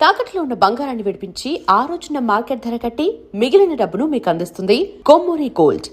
తాకట్లో ఉన్న బంగారాన్ని విడిపించి ఆ రోజున మార్కెట్ ధర కట్టి మిగిలిన డబ్బును మీకు అందిస్తుంది కొమ్మూరి గోల్డ్.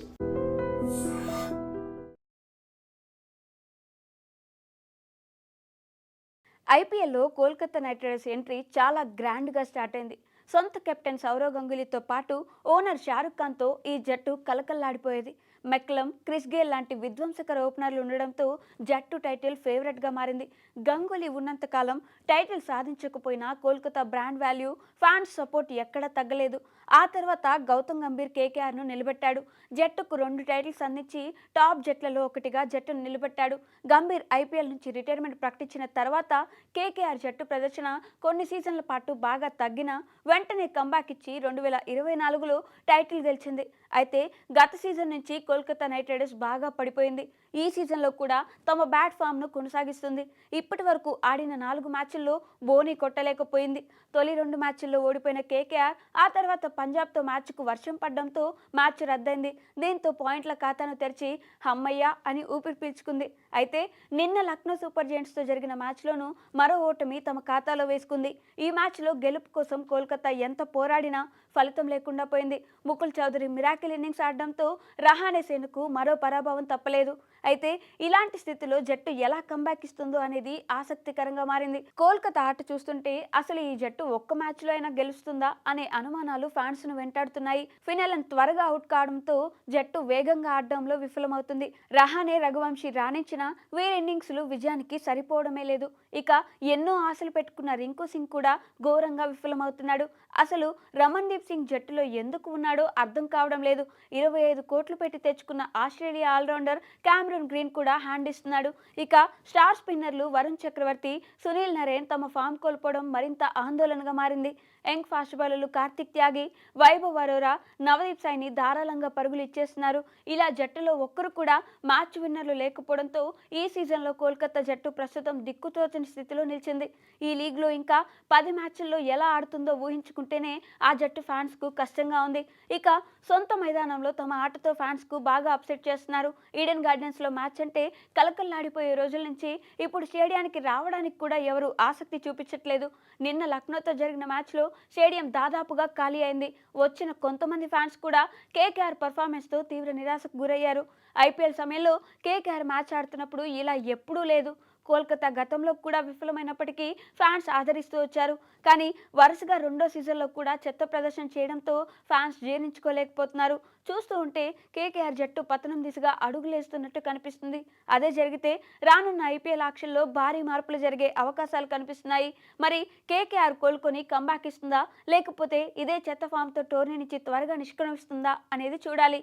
ఐపీఎల్లో కోల్కతా నైట్ రైడర్స్ ఎంట్రీ చాలా గ్రాండ్గా స్టార్ట్ అయింది. సొంత కెప్టెన్ సౌరవ్ గంగూలీతో పాటు ఓనర్ షారుఖ్ ఖాన్తో ఈ జట్టు కలకల్లాడిపోయేది. మెక్లమ్, క్రిస్ గేల్ లాంటి విధ్వంసకర ఓపెనర్లు ఉండడంతో జట్టు టైటిల్ ఫేవరెట్గా మారింది. గంగూలీ ఉన్నంతకాలం టైటిల్ సాధించకపోయినా Kolkata brand value, fans support ఎక్కడా తగ్గలేదు. ఆ తర్వాత గౌతమ్ గంభీర్ కేకేఆర్ను నిలబెట్టాడు. జట్టుకు 2 టైటిల్స్ అందించి టాప్ జట్లలో ఒకటిగా జట్టును నిలబెట్టాడు. గంభీర్ ఐపీఎల్ నుంచి రిటైర్మెంట్ ప్రకటించిన తర్వాత కేకేఆర్ జట్టు ప్రదర్శన కొన్ని సీజన్ల పాటు బాగా తగ్గినా వెంటనే కంబ్యాక్ ఇచ్చి 2024లో టైటిల్ గెలిచింది. అయితే గత సీజన్ నుంచి కోల్కతా నైట్ రైడర్స్ బాగా పడిపోయింది. ఈ సీజన్లో కూడా తమ బ్యాట్ ఫామ్ను కొనసాగిస్తుంది. ఇప్పటి వరకు ఆడిన 4 మ్యాచ్ల్లో బోనీ కొట్టలేకపోయింది. తొలి 2 మ్యాచ్ల్లో ఓడిపోయిన కేకేఆర్ ఆ తర్వాత పంజాబ్తో మ్యాచ్కు వర్షం పడడంతో మ్యాచ్ రద్దయింది. దీంతో పాయింట్ల ఖాతాను తెరిచి హమ్మయ్య అని ఊపిరి పీల్చుకుంది. అయితే నిన్న లక్నో సూపర్ జెయింట్స్తో జరిగిన మ్యాచ్లోనూ మరో ఓటమి తమ ఖాతాలో వేసుకుంది. ఈ మ్యాచ్లో గెలుపు కోసం కోల్కతా ఎంత పోరాడినా ఫలితం లేకుండా పోయింది. ముకుల్ చౌదరి మిరాకిల్ ఇన్నింగ్స్ ఆడడంతో రహానే సేనకు మరో పరాభవం తప్పలేదు. అయితే ఇలాంటి స్థితిలో జట్టు ఎలా కంబ్యాక్ ఇస్తుందో అనేది ఆసక్తికరంగా మారింది. కోల్కతా ఆట చూస్తుంటే అసలు ఈ జట్టు ఒక్క మ్యాచ్లో అయినా గెలుస్తుందా అనే అనుమానాలు ఫ్యాన్స్ ను వెంటాడుతున్నాయి. ఫినెలన్ త్వరగా అవుట్ కావడంతో జట్టు వేగంగా ఆడడంలో విఫలమవుతుంది. రహానే, రఘువంశీ రాణించిన వీరి ఇన్నింగ్స్లు విజయానికి సరిపోవడమే లేదు. ఇక ఎన్నో ఆశలు పెట్టుకున్న రింకు సింగ్ కూడా ఘోరంగా విఫలమవుతున్నాడు. అసలు రమణ్దీప్ సింగ్ జట్టులో ఎందుకు ఉన్నాడో అర్థం కావడం లేదు. 25 కోట్లు పెట్టి తెచ్చుకున్న ఆస్ట్రేలియా ఆల్రౌండర్ క్యామరూన్ గ్రీన్ కూడా హ్యాండ్ ఇస్తున్నాడు. ఇక స్టార్ స్పిన్నర్లు వరుణ్ చక్రవర్తి, సునీల్ నరేన్ తమ ఫామ్ కోల్పోవడం మరింత ఆందోళనగా మారింది. యంగ్ ఫాస్ట్ బౌలర్లు కార్తిక్ త్యాగి, వైభవ్ అరోరా, నవదీప్ సైని ధారాళంగా పరుగులు ఇచ్చేస్తున్నారు. ఇలా జట్టులో ఒక్కరు కూడా మ్యాచ్ విన్నర్లు లేకపోవడంతో ఈ సీజన్లో కోల్కతా జట్టు ప్రస్తుతం దిక్కుతోచని స్థితిలో నిలిచింది. ఈ లీగ్లో ఇంకా 10 మ్యాచ్ల్లో ఎలా ఆడుతుందో ఊహించుకుంటేనే ఆ జట్టు ఫ్యాన్స్కు కష్టంగా ఉంది. ఇక సొంత మైదానంలో తమ ఆటతో ఫ్యాన్స్కు బాగా అప్సెట్ చేస్తున్నారు. ఈడెన్ గార్డెన్స్లో మ్యాచ్ అంటే కలకల్లాడిపోయే రోజుల నుంచి ఇప్పుడు స్టేడియానికి రావడానికి కూడా ఎవరు ఆసక్తి చూపించట్లేదు. నిన్న లక్నోతో జరిగిన మ్యాచ్లో స్టేడియం దాదాపుగా ఖాళీ అయింది. వచ్చిన కొంతమంది ఫ్యాన్స్ కూడా కేకేఆర్ పర్ఫార్మెన్స్తో తీవ్ర నిరాశకు గురయ్యారు. ఐపీఎల్ సమయంలో కేకేఆర్ మ్యాచ్ ఆడుతున్నప్పుడు ఇలా ఎప్పుడూ లేదు. కోల్కతా గతంలో కూడా విఫలమైనప్పటికీ ఫ్యాన్స్ ఆదరిస్తూ వచ్చారు. కానీ వరుసగా 2వ సీజన్లో కూడా చెత్త ప్రదర్శన చేయడంతో ఫ్యాన్స్ జీర్ణించుకోలేకపోతున్నారు. చూస్తూ ఉంటే కేకేఆర్ జట్టు పతనం దిశగా అడుగులేస్తున్నట్టు కనిపిస్తుంది. అదే జరిగితే రానున్న ఐపీఎల్ ఆక్షన్లో భారీ మార్పులు జరిగే అవకాశాలు కనిపిస్తున్నాయి. మరి కేకేఆర్ కోలుకొని కంబ్యాక్ ఇస్తుందా, లేకపోతే ఇదే చెత్త ఫామ్తో టోర్నీ నుంచి త్వరగా నిష్క్రమిస్తుందా అనేది చూడాలి.